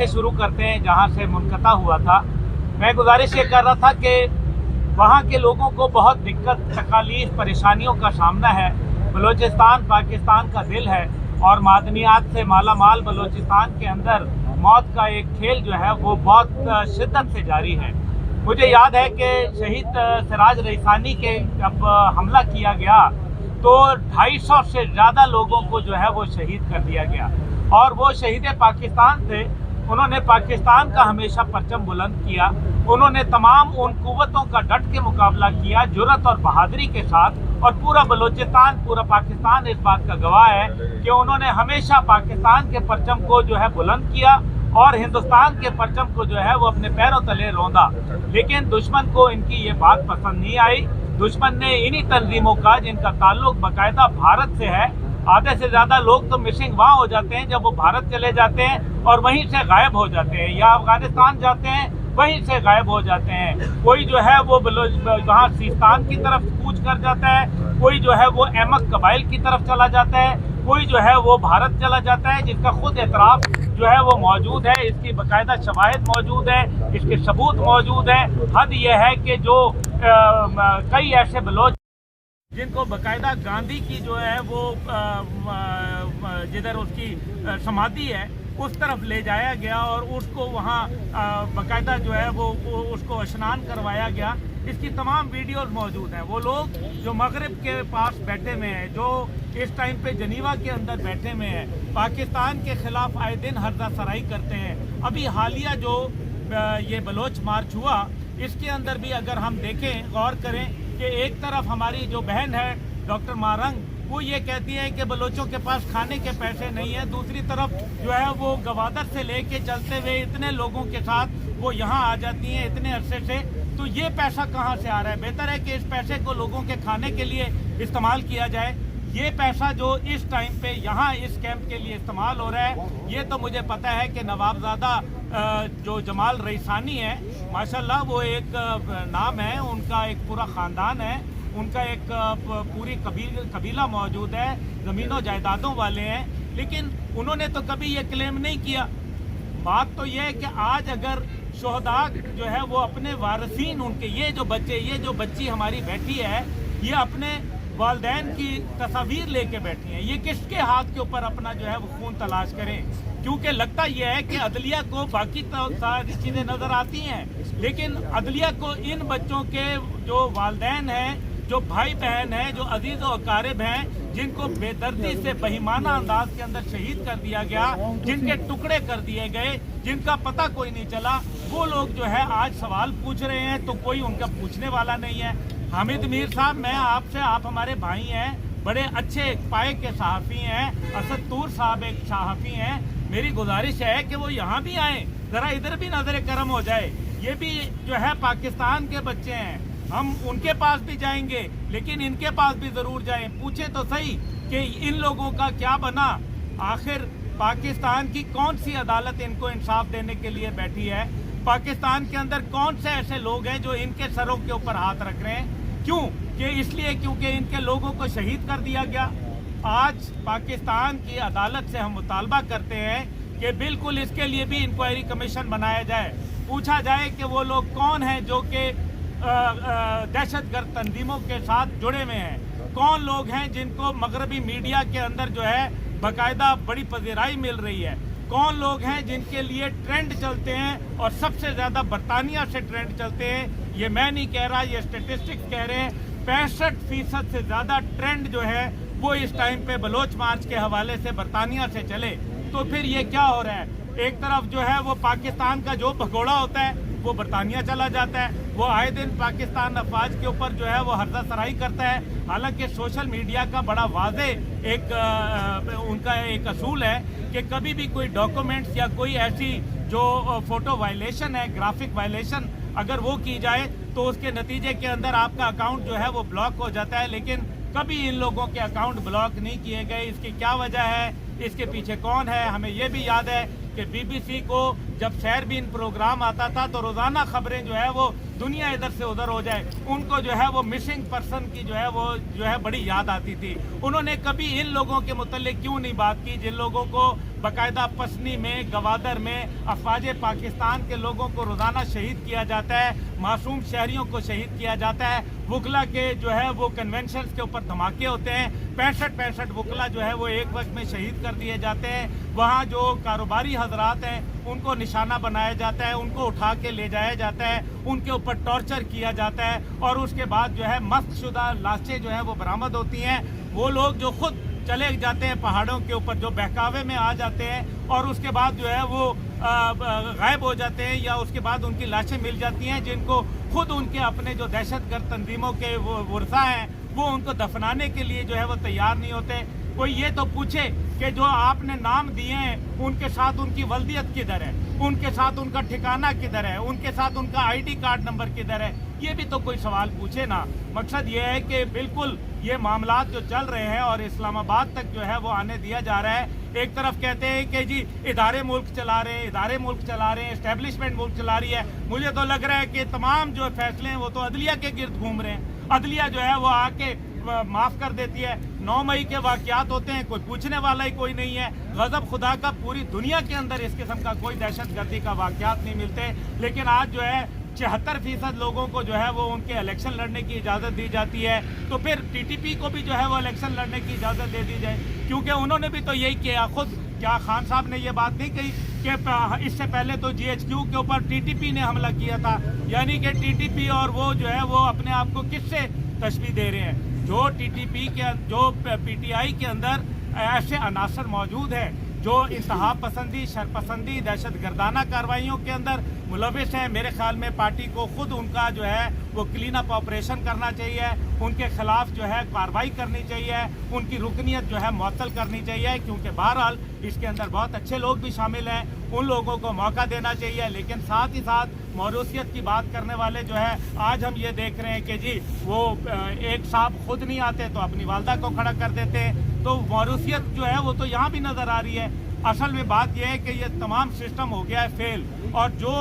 से शुरू करते हैं जहाँ से मुनक़ता हुआ था। मैं गुजारिश ये कर रहा था कि वहाँ के लोगों को बहुत दिक्कत, तकालीफ, परेशानियों का सामना है। बलूचिस्तान पाकिस्तान का दिल है और मादनियात से माला माल बलूचिस्तान के अंदर मौत का एक खेल जो है वो बहुत शिद्दत से जारी है। मुझे याद है कि शहीद सिराज रईसानी के जब हमला किया गया तो 250 से ज़्यादा लोगों को जो है वो शहीद कर दिया गया और वो शहीद पाकिस्तान थे। उन्होंने पाकिस्तान का हमेशा परचम बुलंद किया। उन्होंने तमाम उन कुव्वतों का डट के मुकाबला किया जुर्रत और बहादुरी के साथ, और पूरा बलूचिस्तान, पूरा पाकिस्तान इस बात का गवाह है कि उन्होंने हमेशा पाकिस्तान के परचम को जो है बुलंद किया और हिंदुस्तान के परचम को जो है वो अपने पैरों तले रौंदा। लेकिन दुश्मन को इनकी ये बात पसंद नहीं आई। दुश्मन ने इन्हीं तंजीमों का, जिनका ताल्लुक बाकायदा भारत से है, आधे से ज़्यादा लोग तो मिसिंग वहाँ हो जाते हैं जब वो भारत चले जाते हैं और वहीं से गायब हो जाते हैं, या अफगानिस्तान जाते हैं वहीं से गायब हो जाते हैं। कोई जो है वो वहाँ सिस्तान की तरफ कूच कर जाता है, कोई जो है वो अहमद कबाइल की तरफ चला जाता है, कोई जो है वो भारत चला जाता है, जिसका खुद एतराफ़ जो है वो मौजूद है, इसकी बाकायदा शवाहिद मौजूद है, इसके सबूत मौजूद है। हद यह है कि जो कई ऐसे बलोच जिनको बाकायदा गांधी की जो है वो जिधर उसकी समाधि है उस तरफ ले जाया गया और उसको वहाँ बाकायदा जो है वो उसको स्नान करवाया गया। इसकी तमाम वीडियोस मौजूद हैं। वो लोग जो मगरिब के पास बैठे हुए हैं, जो इस टाइम पे जनीवा के अंदर बैठे हुए हैं, पाकिस्तान के खिलाफ आए दिन हर्जा सराई करते हैं। अभी हालिया जो ये बलोच मार्च हुआ, इसके अंदर भी अगर हम देखें, गौर करें कि एक तरफ हमारी जो बहन है डॉक्टर मारंग, वो ये कहती है कि बलोचों के पास खाने के पैसे नहीं है, दूसरी तरफ जो है वो गवादर से लेके चलते हुए इतने लोगों के साथ वो यहाँ आ जाती हैं इतने अरसे से। तो ये पैसा कहाँ से आ रहा है? बेहतर है कि इस पैसे को लोगों के खाने के लिए इस्तेमाल किया जाए। ये पैसा जो इस टाइम पे यहाँ इस कैंप के लिए इस्तेमाल हो रहा है, ये तो मुझे पता है कि नवाबजादा जो जमाल रईसानी है, माशाल्लाह वो एक नाम है, उनका एक पूरा ख़ानदान है, उनका एक पूरी कबीला मौजूद है, ज़मीनों जायदादों वाले हैं, लेकिन उन्होंने तो कभी ये क्लेम नहीं किया। बात तो ये है कि आज अगर शोहदा जो है वो अपने वारसीन, उनके ये जो बच्चे, ये जो बच्ची हमारी बैठी है, ये अपने वालदैन की तस्वीर लेके बैठी हैं, ये किसके हाथ के ऊपर अपना जो है वो खून तलाश करें? क्योंकि लगता यह है कि अदलिया को बाकी तो सारी चीज़ें नज़र आती हैं, लेकिन अदलिया को इन बच्चों के जो वालदैन हैं, जो भाई बहन हैं, जो अजीज़ और अकारिब हैं, जिनको बेदर्दी से बेईमाना अंदाज के अंदर शहीद कर दिया गया, जिनके टुकड़े कर दिए गए, जिनका पता कोई नहीं चला, वो लोग जो है आज सवाल पूछ रहे हैं तो कोई उनका पूछने वाला नहीं है। हामिद मीर साहब, मैं आपसे, आप हमारे भाई हैं, बड़े अच्छे पाए के सहाफ़ी हैं, असद तूर साहब एक सहाफ़ी हैं, मेरी गुजारिश है कि वो यहाँ भी आएँ, ज़रा इधर भी नज़र करम हो जाए। ये भी जो है पाकिस्तान के बच्चे हैं, हम उनके पास भी जाएंगे, लेकिन इनके पास भी ज़रूर जाएं, पूछें तो सही कि इन लोगों का क्या बना। आखिर पाकिस्तान की कौन सी अदालत इनको इंसाफ देने के लिए बैठी है? पाकिस्तान के अंदर कौन से ऐसे लोग हैं जो इनके सरों के ऊपर हाथ रख रहे हैं? क्यों? कि इसलिए क्योंकि इनके लोगों को शहीद कर दिया गया। आज पाकिस्तान की अदालत से हम मुतालबा करते हैं कि बिल्कुल इसके लिए भी इंक्वायरी कमीशन बनाया जाए, पूछा जाए कि वो लोग कौन हैं जो कि दहशतगर्द तंजीमों के साथ जुड़े हुए हैं, कौन लोग हैं जिनको मगरबी मीडिया के अंदर जो है बाकायदा बड़ी पजीराई मिल रही है, कौन लोग हैं जिनके लिए ट्रेंड चलते हैं और सबसे ज़्यादा बरतानिया से ट्रेंड चलते हैं। ये मैं नहीं कह रहा, ये स्टेटिस्टिक्स कह रहे हैं। 65% से ज़्यादा ट्रेंड जो है वो इस टाइम पे बलोच मार्च के हवाले से बरतानिया से चले। तो फिर ये क्या हो रहा है? एक तरफ जो है वो पाकिस्तान का जो भगोड़ा होता है वो बरतानिया चला जाता है, वो आए दिन पाकिस्तान अफवाज के ऊपर जो है वो हर्जा सराई करता है। हालांकि सोशल मीडिया का बड़ा वाज़े एक उनका एक असूल है कि कभी भी कोई डॉक्यूमेंट्स या कोई ऐसी जो फोटो वायलेशन है, ग्राफिक वायलेशन, अगर वो की जाए तो उसके नतीजे के अंदर आपका अकाउंट जो है वो ब्लॉक हो जाता है। लेकिन कभी इन लोगों के अकाउंट ब्लॉक नहीं किए गए। इसकी क्या वजह है? इसके पीछे कौन है? हमें ये भी याद है कि BBC को जब शहरबीन प्रोग्राम आता था तो रोज़ाना खबरें जो है वो दुनिया इधर से उधर हो जाए, उनको जो है वो मिसिंग पर्सन की जो है वो जो है बड़ी याद आती थी। उन्होंने कभी इन लोगों के मुतल्लिक क्यों नहीं बात की जिन लोगों को बाकायदा पसनी में, गवादर में अफवाज पाकिस्तान के लोगों को रोज़ाना शहीद किया जाता है, मासूम शहरियों को शहीद किया जाता है। वकला के जो है वो कन्वेंशन के ऊपर धमाके होते हैं, 65 वकला जो है वो एक वक्त में शहीद कर दिए जाते हैं। वहाँ जो कारोबारी हजरात हैं उनको निशाना बनाया जाता है, उनको उठा के ले जाया जाता है, उनके ऊपर टॉर्चर किया जाता है और उसके बाद जो है मस्कशुदा लाशें जो है वो बरामद होती हैं। वो लोग जो खुद चले जाते हैं पहाड़ों के ऊपर, जो बहकावे में आ जाते हैं और उसके बाद जो है वो गायब हो जाते हैं या उसके बाद उनकी लाशें मिल जाती हैं, जिनको खुद उनके अपने जो दहशतगर्द तंजीमों के वो वर्सा हैं वो उनको दफनाने के लिए जो है वो तैयार नहीं होते। कोई ये तो पूछे कि जो आपने नाम दिए हैं उनके साथ उनकी वल्दियत किधर है, उनके साथ उनका ठिकाना किधर है, उनके साथ उनका आईडी कार्ड नंबर किधर है, ये भी तो कोई सवाल पूछे ना। मकसद ये है कि बिल्कुल ये मामलात जो चल रहे हैं और इस्लामाबाद तक जो है वो आने दिया जा रहा है। एक तरफ कहते हैं कि जी इदारे मुल्क चला रहे हैं, इदारे मुल्क चला रहे हैं, एस्टेब्लिशमेंट मुल्क चला रही है। मुझे तो लग रहा है कि तमाम जो फैसले हैं वो तो अदलिया के गिर्द घूम रहे हैं। अदलिया जो है वो आके माफ कर देती है। 9 मई के वाकयात होते हैं, कोई पूछने वाला ही कोई नहीं है। गजब खुदा का पूरी दुनिया के अंदर इस किस्म का कोई दहशतगर्दी का वाकयात नहीं मिलते, लेकिन आज जो है 76% लोगों को जो है वो उनके इलेक्शन लड़ने की इजाज़त दी जाती है। तो फिर टीटीपी को भी जो है वो इलेक्शन लड़ने की इजाज़त दे दी जाए, क्योंकि उन्होंने भी तो यही किया। खुद क्या खान साहब ने ये बात नहीं कही कि इससे पहले तो जीएचक्यू के ऊपर टीटीपी ने हमला किया था, यानी कि टीटीपी और वो जो है वो अपने आप को किससे तशबीह दे रहे हैं। जो टीटीपी के जो पीटीआई के अंदर ऐसे अनासर मौजूद हैं जो इंतहा पसंदी, शरपसंदी, दहशत गर्दाना कार्रवाइयों के अंदर मुलविस हैं। मेरे ख्याल में पार्टी को खुद उनका जो है वो क्लीन अप ऑपरेशन करना चाहिए, उनके खिलाफ जो है कार्रवाई करनी चाहिए, उनकी रुकनीत जो है मुअत्तल करनी चाहिए, क्योंकि बहरहाल इसके अंदर बहुत अच्छे लोग भी शामिल हैं, उन लोगों को मौका देना चाहिए। लेकिन साथ ही साथ मौरूसियत की बात करने वाले जो है, आज हम ये देख रहे हैं कि जी वो एक साहब खुद नहीं आते तो अपनी वालदा को खड़ा कर देते हैं। तो मौरूसियत जो है वो तो यहाँ भी नज़र आ रही है। असल में बात यह है कि ये तमाम सिस्टम हो गया है फेल, और जो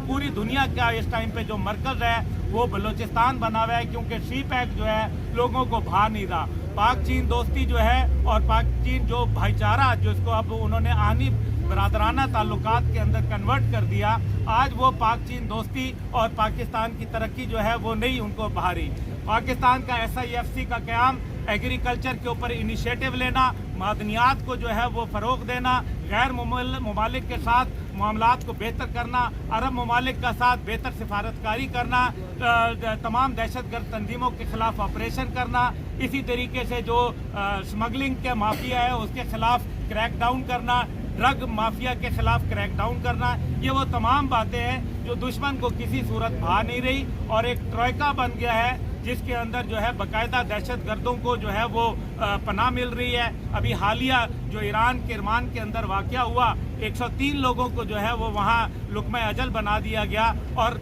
पूरी दुनिया का इस टाइम पे जो मरकज़ है वो बलूचिस्तान बना हुआ है, क्योंकि सी पैक जो है लोगों को भा नहीं रहा। पाक चीन दोस्ती जो है और पाक चीन जो भाईचारा जिसको अब उन्होंने आनी बरादराना ताल्लुकात के अंदर कन्वर्ट कर दिया, आज वो पाक चीन दोस्ती और पाकिस्तान की तरक्की जो है वो नहीं उनको भा रही। पाकिस्तान का SIFC का क़याम, एग्रीकल्चर के ऊपर इनिशिएटिव लेना, मादनियात को जो है वो फ़रोग़ देना, गैर ममालिक के साथ मामलात को बेहतर करना, अरब ममालिक का साथ बेहतर सिफारतकारी करना, तमाम दहशतगर्द तंजीमों के ख़िलाफ़ ऑपरेशन करना, इसी तरीके से जो स्मगलिंग के माफिया है उसके ख़िलाफ़ क्रैक डाउन करना, ड्रग माफिया के ख़िलाफ़ क्रैक डाउन करना, ये वो तमाम बातें हैं जो दुश्मन को किसी सूरत भा नहीं रही और एक ट्रोइका बन गया है, जिसके अंदर जो है बाकायदा दहशत गर्दों को जो है वो पनाह मिल रही है। अभी हालिया जो ईरान किरमान के अंदर वाक़या हुआ, 103 लोगों को जो है वो वहाँ लुक़्मा अजल बना दिया गया, और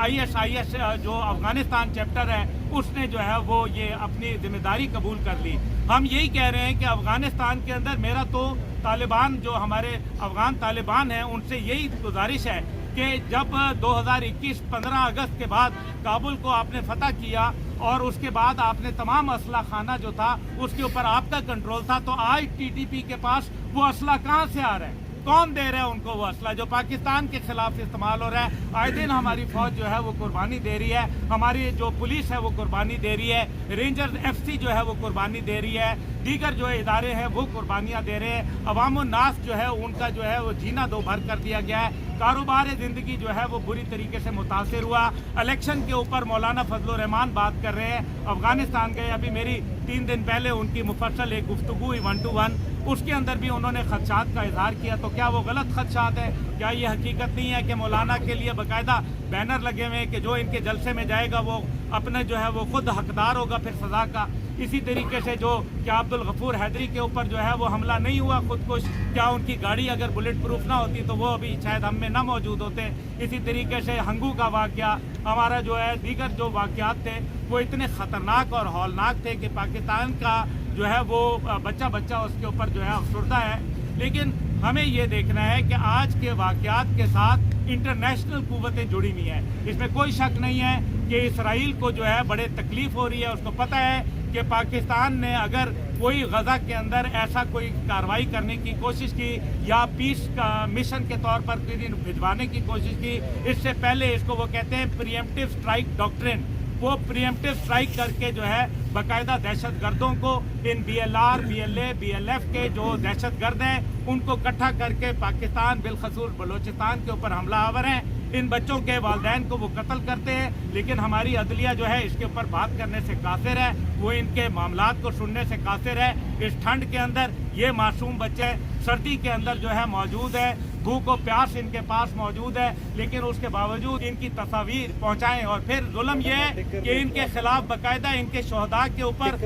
ISIS जो अफ़गानिस्तान चैप्टर है उसने जो है वो ये अपनी जिम्मेदारी कबूल कर ली। हम यही कह रहे हैं कि अफ़गानिस्तान के अंदर मेरा तो तालिबान जो हमारे अफ़गान तालिबान हैं उनसे यही गुजारिश है कि जब 2021 15 अगस्त के बाद काबुल को आपने फतह किया और उसके बाद आपने तमाम असला खाना जो था उसके ऊपर आपका कंट्रोल था, तो आज TTP के पास वो असला कहाँ से आ रहा है, कौन दे रहा है उनको वो असला जो पाकिस्तान के खिलाफ इस्तेमाल हो रहा है। आए दिन हमारी फौज जो है वो कुर्बानी दे रही है, हमारी जो पुलिस है वो कुर्बानी दे रही है, रेंजर्स FC जो है वो कुर्बानी दे रही है, दीगर जो इदारे हैं वो कुर्बानियाँ दे रहे हैं। अवामुन्नास जो है उनका जो है वो जीना दो भर कर दिया गया है, कारोबार ज़िंदगी जो है वो बुरी तरीके से मुतासिर हुआ। इलेक्शन के ऊपर मौलाना फजल रहमान बात कर रहे हैं, अफ़गानिस्तान गए, अभी मेरी 3 दिन पहले उनकी मुफस्सल एक गुफ्तगू हुई 1 to 1, उसके अंदर भी उन्होंने खदशात का इजहार किया। तो क्या वो गलत खदशात है? क्या ये हकीकत नहीं है कि मौलाना के लिए बाकायदा बैनर लगे हुए हैं कि जो इनके जलसे में जाएगा वो अपने जो है वो खुद हकदार होगा फिर सज़ा का? इसी तरीके से जो क्या अब्दुल गफूर हैदरी के ऊपर जो है वो हमला नहीं हुआ खुदकुश, क्या उनकी गाड़ी अगर बुलेट प्रूफ ना होती तो वो अभी शायद हम में ना मौजूद होते? इसी तरीके से हंगू का वाक़या, हमारा जो है दीगर जो वाक़यात थे वो इतने ख़तरनाक और हौलनाक थे कि पाकिस्तान का जो है वो बच्चा उसके ऊपर जो है अफसरदा है। लेकिन हमें ये देखना है कि आज के वाक़यात के साथ इंटरनेशनल कुव्वतें जुड़ी हुई हैं। इसमें कोई शक नहीं है कि इसराइल को जो है बड़े तकलीफ़ हो रही है, उसको पता है कि पाकिस्तान ने अगर कोई गजा के अंदर ऐसा कोई कार्रवाई करने की कोशिश की या पीस का मिशन के तौर पर भिजवाने की कोशिश की। इससे पहले इसको वो कहते हैं प्रीएम्प्टिव स्ट्राइक डॉक्ट्रिन। वो प्रीएम्प्टिव स्ट्राइक करके जो है बाकायदा दहशतगर्दों को, इन BLR, BLA, BLF के जो दहशतगर्द हैं उनको इकट्ठा करके पाकिस्तान बिलखसूस बलोचिस्तान के ऊपर हमलावर हैं। इन बच्चों के वालिदैन को वो कत्ल करते हैं, लेकिन हमारी अदलिया जो है इसके ऊपर बात करने से कासिर है, वो इनके मामलात को सुनने से कासिर है। इस ठंड के अंदर ये मासूम बच्चे सर्दी के अंदर जो है मौजूद है, भूख और प्यास इनके पास मौजूद है, लेकिन उसके बावजूद इनकी तस्वीर पहुंचाएं। और फिर जुल्म ये है कि इनके खिलाफ बाकायदा इनके शोहदा के ऊपर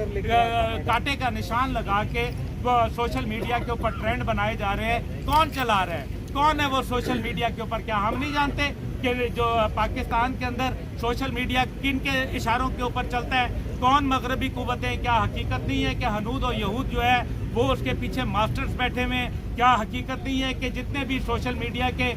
कांटे का निशान लगा के सोशल मीडिया के ऊपर ट्रेंड बनाए जा रहे हैं। कौन चला रहा है, कौन है वो सोशल मीडिया के ऊपर? क्या हम नहीं जानते कि जो पाकिस्तान के अंदर सोशल मीडिया किन के इशारों के ऊपर चलता है? कौन मगरबी कुव्वतें? क्या हकीकत नहीं है कि हनूद और यहूद जो है वो उसके पीछे मास्टर्स बैठे हुए हैं? क्या हकीकत नहीं है कि जितने भी सोशल मीडिया के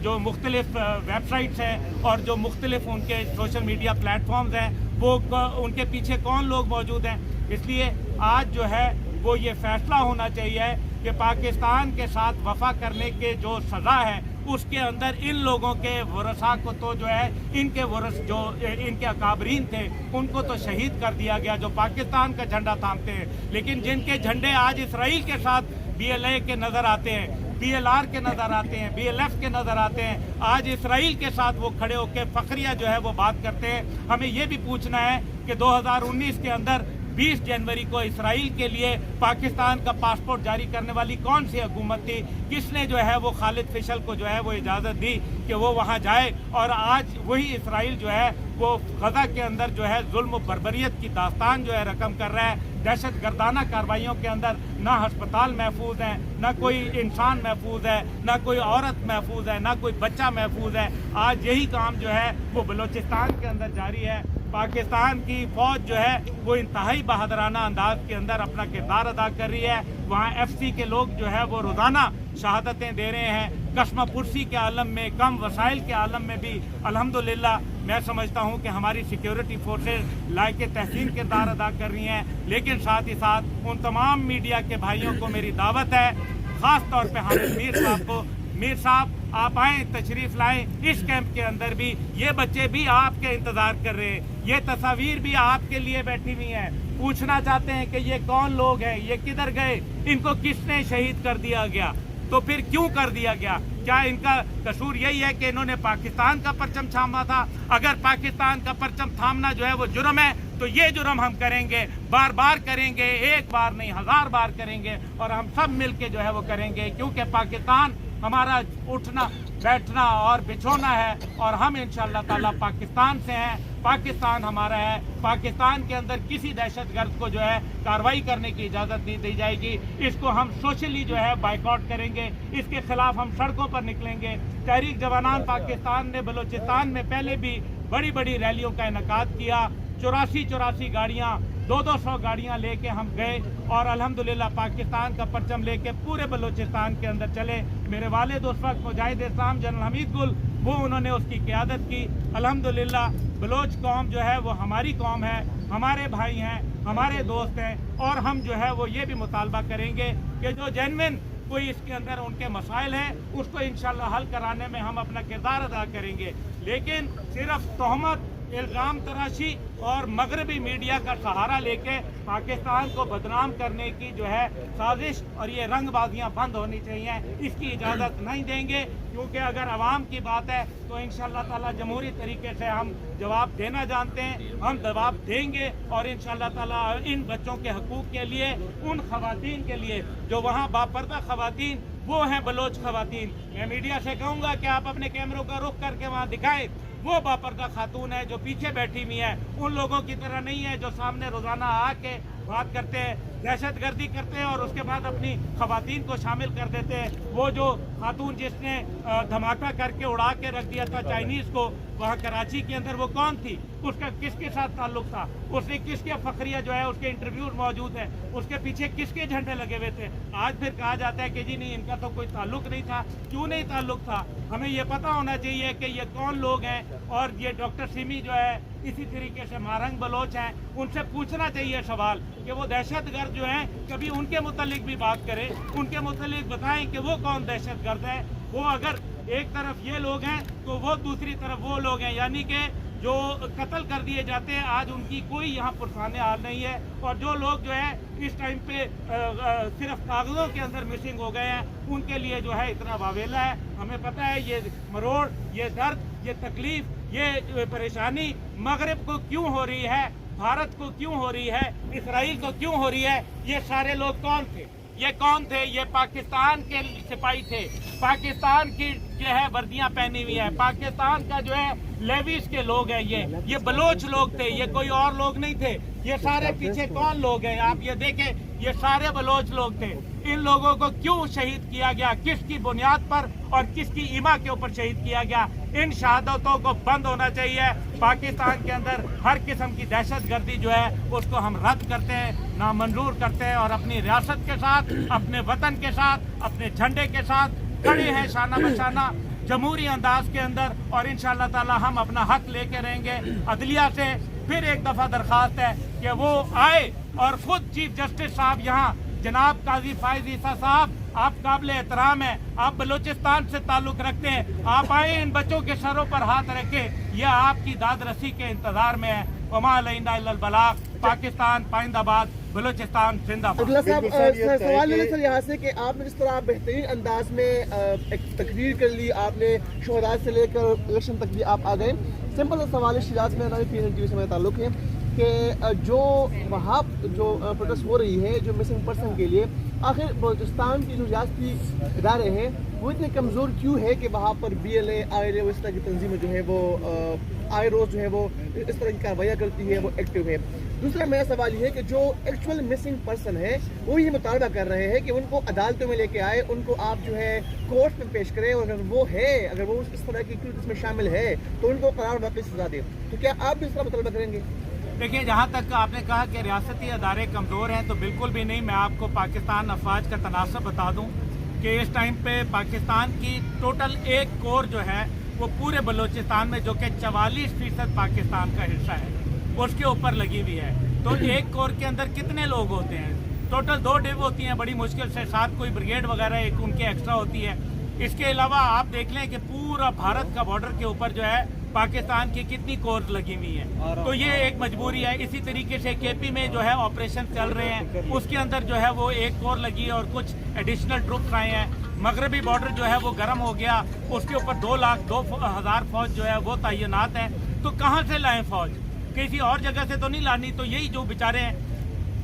जो मुख्तलिफ वेबसाइट्स हैं और जो मुख्तलिफ उनके सोशल मीडिया प्लेटफॉर्म्स हैं वो उनके पीछे कौन लोग मौजूद हैं? इसलिए आज जो है वो ये फैसला होना चाहिए कि पाकिस्तान के साथ वफा करने के जो सज़ा है उसके अंदर इन लोगों के वरसा को तो जो है इनके वरस जो इनके अकाबरीन थे उनको तो शहीद कर दिया गया जो पाकिस्तान का झंडा थामते हैं, लेकिन जिनके झंडे आज इसराइल के साथ BLA के नज़र आते हैं, BLR के नज़र आते हैं, BLF के नज़र आते हैं, आज इसराइल के साथ वो खड़े होकर फखरिया जो है वो बात करते हैं। हमें ये भी पूछना है कि 2019 के अंदर 20 जनवरी को इसराइल के लिए पाकिस्तान का पासपोर्ट जारी करने वाली कौन सी हुकूमत थी? किसने जो है वो खालिद फिशल को जो है वो इजाज़त दी कि वो वहाँ जाए? और आज वही इसराइल जो है वो गजा के अंदर जो है जुल्म बर्बरियत की दास्तान जो है रकम कर रहा है। दहशत गर्दाना कार्रवाइयों के अंदर ना अस्पताल महफूज हैं, ना कोई इंसान महफूज है, ना कोई औरत महफूज है, ना कोई बच्चा महफूज है। आज यही काम जो है वो बलूचिस्तान के अंदर जारी है। पाकिस्तान की फौज जो है वो इंतहाई बहादुराना अंदाज के अंदर अपना किरदार अदा कर रही है। वहाँ FC के लोग जो है वो रोज़ाना शहादतें दे रहे हैं। कस्मा पुरसी के आलम में, कम वसाइल के आलम में भी अल्हम्दुलिल्लाह मैं समझता हूँ कि हमारी सिक्योरिटी फोर्सेज लायक तहसीन किरदार अदा कर रही हैं। लेकिन साथ ही साथ उन तमाम मीडिया के भाइयों को मेरी दावत है, ख़ास तौर पर हामिद मीर साहब को, मीर साहब आप आएँ, तशरीफ़ लाएँ इस कैंप के अंदर भी। ये बच्चे भी आपके इंतज़ार कर रहे हैं, ये तस्वीर भी आपके लिए बैठी हुई है। पूछना चाहते हैं कि ये कौन लोग हैं, ये किधर गए, इनको किसने शहीद कर दिया गया, तो फिर क्यों कर दिया गया? क्या इनका कसूर यही है कि इन्होंने पाकिस्तान का परचम थामा था? अगर पाकिस्तान का परचम थामना जो है वो जुर्म है तो ये जुर्म हम करेंगे, बार बार करेंगे, एक बार नहीं 1000 बार करेंगे, और हम सब मिल के जो है वो करेंगे, क्योंकि पाकिस्तान हमारा उठना बैठना और बिछोना है, और हम इंशाअल्लाह ताला पाकिस्तान से हैं, पाकिस्तान हमारा है। पाकिस्तान के अंदर किसी दहशतगर्द को जो है कार्रवाई करने की इजाज़त नहीं दी जाएगी। इसको हम सोशली जो है बाइकआउट करेंगे, इसके खिलाफ हम सड़कों पर निकलेंगे। तहरीक जवानान पाकिस्तान ने बलूचिस्तान में पहले भी बड़ी बड़ी रैलियों का इनेकाद किया। 84 गाड़ियाँ, 200 गाड़ियाँ लेके हम गए और अल्हम्दुलिल्लाह पाकिस्तान का परचम लेके पूरे बलूचिस्तान के अंदर चले। मेरे वालिद उस वक्त मुजाहिद इस्लाम जनरल हमीद गुल, वो उन्होंने उसकी क़यादत की। अल्हम्दुलिल्लाह बलोच कौम जो है वो हमारी कौम है, हमारे भाई हैं, हमारे दोस्त हैं, और हम जो है वो ये भी मुतालबा करेंगे कि जो जेन्युइन कोई इसके अंदर उनके मसाइल हैं उसको इंशाअल्लाह हल कराने में हम अपना किरदार अदा करेंगे। लेकिन सिर्फ तहमत, इल्ज़ाम तराशी और मगरबी मीडिया का सहारा लेके पाकिस्तान को बदनाम करने की जो है साजिश और ये रंगबाजियां बंद होनी चाहिए, इसकी इजाज़त नहीं देंगे। क्योंकि अगर आवाम की बात है तो इंशाअल्लाह ताला जमहूरी तरीके से हम जवाब देना जानते हैं, हम जवाब देंगे। और इंशाअल्लाह ताला इन बच्चों के हकूक़ के लिए, उन ख़वातीन के लिए जो वहाँ बापर्दा ख़वातीन वो हैं बलोच ख़वातीन, मैं मीडिया से कहूँगा कि आप अपने कैमरों का रुख करके वहाँ दिखाएं। वो बापर्दा खातून है जो पीछे बैठी हुई है, उन लोगों की तरह नहीं है जो सामने रोज़ाना आके बात करते हैं, दहशतगर्दी करते हैं और उसके बाद अपनी ख़वातीन को शामिल कर देते हैं। वो जो खातून जिसने धमाका करके उड़ा के रख दिया था चाइनीज़ को वहाँ कराची के अंदर, वो कौन थी? उसका किसके साथ ताल्लुक़ था? उसने किसके फखरिया जो है उसके इंटरव्यूज मौजूद है, उसके पीछे किसके झंडे लगे हुए थे? आज फिर कहा जाता है कि जी नहीं, इनका तो कोई ताल्लुक़ नहीं था। क्यों नहीं ताल्लुक़ था? हमें ये पता होना चाहिए कि ये कौन लोग हैं। और ये डॉक्टर सिमी जो है इसी तरीके से मारंग बलोच हैं, उनसे पूछना चाहिए सवाल कि वो दहशतगर्द आकर जो है कभी उनके मुतालिक भी बात करें, उनके मुतालिक बताएं कि वो कौन दहशतगर्द है। वो अगर एक तरफ ये लोग हैं तो वो दूसरी तरफ वो लोग हैं, यानी कि जो कत्ल कर दिए जाते हैं आज उनकी कोई यहाँ पुरसाने हाल नहीं है, और जो लोग जो है इस टाइम पे सिर्फ कागजों के अंदर मिसिंग हो गए हैं उनके लिए जो है इतना वावेला है। हमें पता है ये मरोड़, ये दर्द, ये तकलीफ, ये परेशानी मगरिब को क्यों हो रही है, भारत को क्यों हो रही है, इसराइल को क्यों हो रही है। ये सारे लोग कौन थे? ये कौन थे? ये पाकिस्तान के सिपाही थे, पाकिस्तान की जो है वर्दियां पहनी हुई है, पाकिस्तान का जो है लेविस के लोग हैं। ये बलोच लोग थे, ये कोई और लोग नहीं थे। ये सारे पीछे कौन लोग हैं? आप ये देखें, ये सारे बलोच लोग थे। इन लोगों को क्यों शहीद किया गया, किसकी बुनियाद पर और किसकी ईमा के ऊपर शहीद किया गया? इन शहादतों को बंद होना चाहिए। पाकिस्तान के अंदर हर किस्म की दहशतगर्दी जो है उसको हम रद्द करते हैं, नामंजूर करते हैं, और अपनी रियासत के साथ, अपने वतन के साथ, अपने झंडे के साथ खड़े हैं शाना बशाना जमहूरी अंदाज के अंदर। और इंशाअल्लाह ताला हम अपना हक लेके रहेंगे। अदलिया से फिर एक दफा दरखास्त है कि वो आए और खुद चीफ जस्टिस साहब यहाँ जनाब काजी फायज ईसा साहब, आप काबिल एहतराम हैं, आप बलूचिस्तान से ताल्लुक रखते हैं, आप आए इन बच्चों के सरों पर हाथ रखें। यह आपकी दाद रसी के इंतजार में है। वमा अलैना इल्लल बलाग। पाकिस्तान पाइंदाबाद, बलूचिस्तान जिंदाबाद। अब्दुल्ला साहब, सवाल है सर यहाँ से कि आपने जिस तरह बेहतरीन अंदाज में एक तकरीर कर ली, आपने शोहदा से लेकर इलेक्शन तक भी आप आ गए। सिंपल सा सवाल है, शिराज में PNN से मेरा ताल्लुक है कि जो वहाँ जो प्रोटेस्ट हो रही है जो मिसिंग पर्सन के लिए, आखिर बलूचिस्तान की जो रियासती इदारे हैं वो इतने कमज़ोर क्यों है कि वहाँ पर BLA, IRA वो इस तरह की तंजीमें जो है वो IROS जो है वो इस तरह की कार्रवाइयाँ करती है, वो एक्टिव है। दूसरा मेरा सवाल ये है कि जो एक्चुअल मिसिंग पर्सन है वो ये मुतालबा कर रहे हैं कि उनको अदालतों में लेके आए, उनको आप जो है कोर्ट में पेश करें, और अगर वो है, अगर वो इस तरह की एक्टिविटीज में शामिल है तो उनको करार वाकई सजा दें। तो क्या आप भी इस तरह मुतालबा करेंगे? देखिए, जहाँ तक आपने कहा कि रियासती अदारे कमज़ोर हैं, तो बिल्कुल भी नहीं। मैं आपको पाकिस्तान अफवाज का तनासब बता दूँ कि इस टाइम पे पाकिस्तान की टोटल एक कोर जो है वो पूरे बलूचिस्तान में, जो कि 44% पाकिस्तान का हिस्सा है, उसके ऊपर लगी हुई है। तो एक कोर के अंदर कितने लोग होते हैं? टोटल 2 डिव होती हैं बड़ी मुश्किल से, 7 कोई ब्रिगेड वगैरह एक उनकी एक्स्ट्रा होती है। इसके अलावा आप देख लें कि पूरा भारत का बॉर्डर के ऊपर जो है पाकिस्तान की कितनी कोर लगी हुई है। तो ये एक मजबूरी है। इसी तरीके से KP में जो है ऑपरेशन चल रहे हैं, उसके अंदर जो है वो एक कोर लगी है और कुछ एडिशनल ट्रुप्स आए हैं। मगरबी बॉर्डर जो है वो गर्म हो गया, उसके ऊपर 2,02,000 फौज जो है वो तैनात है। तो कहाँ से लाएं फौज? किसी और जगह से तो नहीं लानी। तो यही जो बेचारे हैं।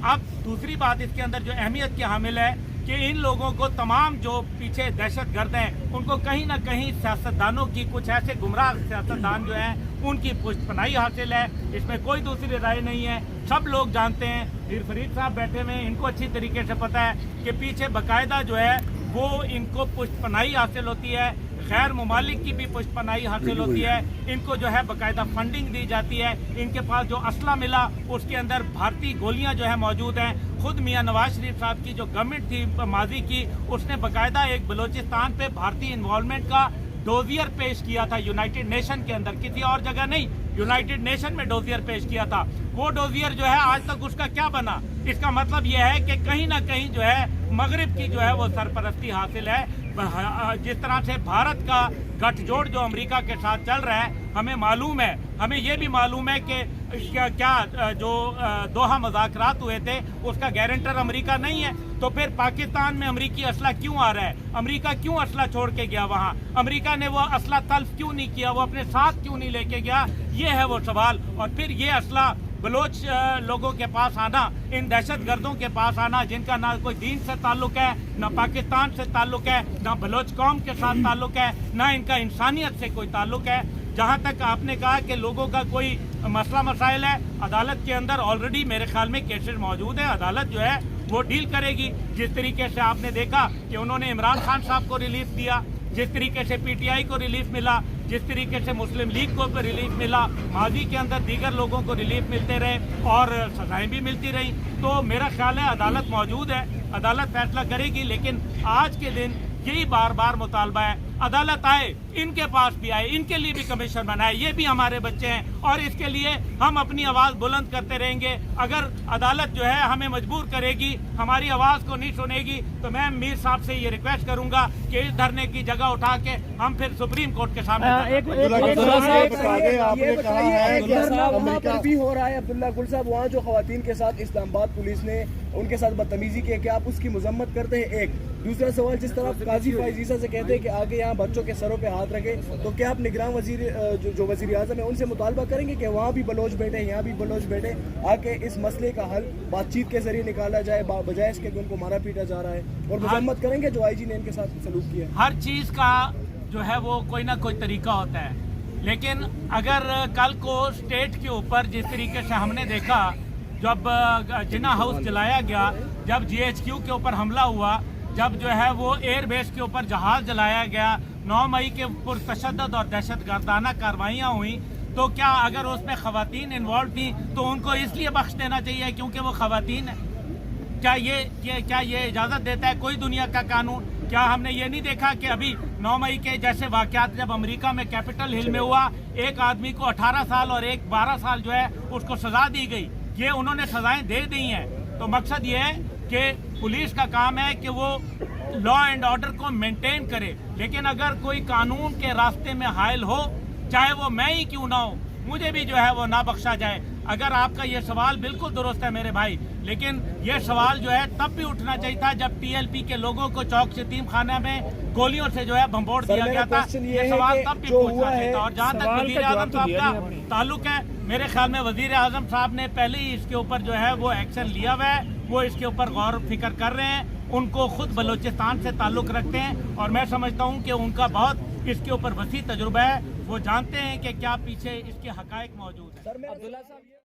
अब दूसरी बात इसके अंदर जो अहमियत की हामिल है कि इन लोगों को, तमाम जो पीछे दहशतगर्द हैं, उनको कहीं ना कहीं सियासतदानों की, कुछ ऐसे गुमराह सियासतदान जो हैं उनकी पुष्टपनाही हासिल है। इसमें कोई दूसरी राय नहीं है। सब लोग जानते हैं, मीर फरीद साहब बैठे हुए हैं, इनको अच्छी तरीके से पता है कि पीछे बाकायदा जो है वो इनको पुष्टपनाही हासिल होती है, गैर मुमालिक की भी पुष्टपनाही हासिल होती है, इनको जो है बाकायदा फंडिंग दी जाती है। इनके पास जो असला मिला उसके अंदर भारतीय गोलियां जो है मौजूद हैं। खुद मियां नवाज शरीफ साहब की जो गवर्नमेंट थी माजी की, उसने बाकायदा एक बलूचिस्तान पे भारतीय इन्वॉल्वमेंट का डोजियर पेश किया था यूनाइटेड नेशन के अंदर, किसी और जगह नहीं, यूनाइटेड नेशन में डोजियर पेश किया था। वो डोजियर जो है आज तक उसका क्या बना? इसका मतलब यह है कि कहीं ना कहीं जो है मगरिब की जो है वो सरपरस्ती हासिल है। जिस तरह से भारत का गठजोड़ जो अमेरिका के साथ चल रहा है, हमें मालूम है, हमें ये भी मालूम है कि क्या जो दोहा मुज़ाकरात हुए थे उसका गारंटर अमेरिका नहीं है। तो फिर पाकिस्तान में अमेरिकी असला क्यों आ रहा है? अमेरिका क्यों असला छोड़ के गया वहाँ? अमेरिका ने वो असला तल्फ क्यों नहीं किया? वो अपने साथ क्यों नहीं लेके गया? ये है वो सवाल। और फिर ये असला बलोच लोगों के पास आना, इन दहशतगर्दों के पास आना, जिनका ना कोई दीन से ताल्लुक है, ना पाकिस्तान से ताल्लुक है, ना बलोच कौम के साथ ताल्लुक है, ना इनका इंसानियत से कोई ताल्लुक है। जहाँ तक आपने कहा कि लोगों का कोई मसला मसाइल है, अदालत के अंदर ऑलरेडी मेरे ख्याल में केसेस मौजूद है। अदालत जो है वो डील करेगी। जिस तरीके से आपने देखा कि उन्होंने इमरान खान साहब को रिलीफ दिया, जिस तरीके से PTI को रिलीफ मिला, जिस तरीके से मुस्लिम लीग को रिलीफ मिला, माजी के अंदर दीगर लोगों को रिलीफ मिलते रहे और सजाएं भी मिलती रही। तो मेरा ख्याल है अदालत मौजूद है, अदालत फैसला करेगी। लेकिन आज के दिन यही बार बार मुतालबा है, अदालत आए, इनके पास भी आए, इनके लिए भी कमीशन बनाए, ये भी हमारे बच्चे हैं और इसके लिए हम अपनी आवाज बुलंद करते रहेंगे। अगर अदालत जो है हमें मजबूर करेगी, हमारी आवाज को नहीं सुनेगी, तो मैं मीर साहब से ये रिक्वेस्ट करूंगा कि इस धरने की जगह उठा के हम फिर सुप्रीम कोर्ट के सामने भी हो रहा है। अब्दुल्ला गुल साहब, वहाँ जो खवातीन के साथ इस्लामाबाद पुलिस ने उनके साथ बदतमीजी की है, क्या आप उसकी मजम्मत करते हैं? एक दूसरा सवाल, जिस तरह काजी फाइजीसा से कहते हैं कि आगे यहाँ बच्चों के सरों पे हाथ रखे, तो क्या आप निगरान वजीर जो वजीर आज़म है उनसे मुतालबा करेंगे कि वहाँ भी बलोच बैठे, यहाँ भी बलोच बैठे, आके इस मसले का हल बातचीत के जरिए निकाला जाए, बजाय इसके कि उनको मारा पीटा जा रहा है? और मजम्मत करेंगे जो IG ने इनके साथ सलूक किया है? हर चीज का जो है वो कोई ना कोई तरीका होता है, लेकिन अगर कल को स्टेट के ऊपर जिस तरीके से हमने देखा, जब जिना हाउस जलाया गया, जब GHQ के ऊपर हमला हुआ, जब जो है वो एयरबेस के ऊपर जहाज जलाया गया, 9 मई के पुरतशद्दद और दहशतगर्दाना कार्रवाइयाँ हुई, तो क्या अगर उसमें खवातीन इन्वॉल्व थी तो उनको इसलिए बख्श देना चाहिए क्योंकि वो खवातीन है? क्या ये इजाज़त देता है कोई दुनिया का कानून? क्या हमने ये नहीं देखा कि अभी 9 मई के जैसे वाक़यात जब अमेरिका में कैपिटल हिल में हुआ, एक आदमी को 18 साल और एक 12 साल जो है उसको सज़ा दी गई, ये उन्होंने सज़ाएं दे दी हैं। तो मकसद ये है कि पुलिस का काम है कि वो लॉ एंड ऑर्डर को मेंटेन करे, लेकिन अगर कोई कानून के रास्ते में हायल हो, चाहे वो मैं ही क्यों ना हो, मुझे भी जो है वो ना बख्शा जाए। अगर आपका ये सवाल बिल्कुल दुरुस्त है मेरे भाई, लेकिन ये सवाल जो है तब भी उठना चाहिए था जब TLP के लोगों को चौक यतीम खाना में गोलियों से जो है भंबोड़ दिया गया था। ये सवाल तब भी पूछना चाहिए था। और जहाँ तक वजीर आजम साहब का ताल्लुक है, मेरे ख्याल में वजीर आजम साहब ने पहले ही इसके ऊपर जो है वो एक्शन लिया हुआ है, वो इसके ऊपर गौर फिक्र कर रहे हैं, उनको खुद बलोचिस्तान से ताल्लुक रखते हैं और मैं समझता हूँ कि उनका बहुत इसके ऊपर वसी तजुर्बा है, वो जानते हैं कि क्या पीछे इसके हकायक मौजूद है।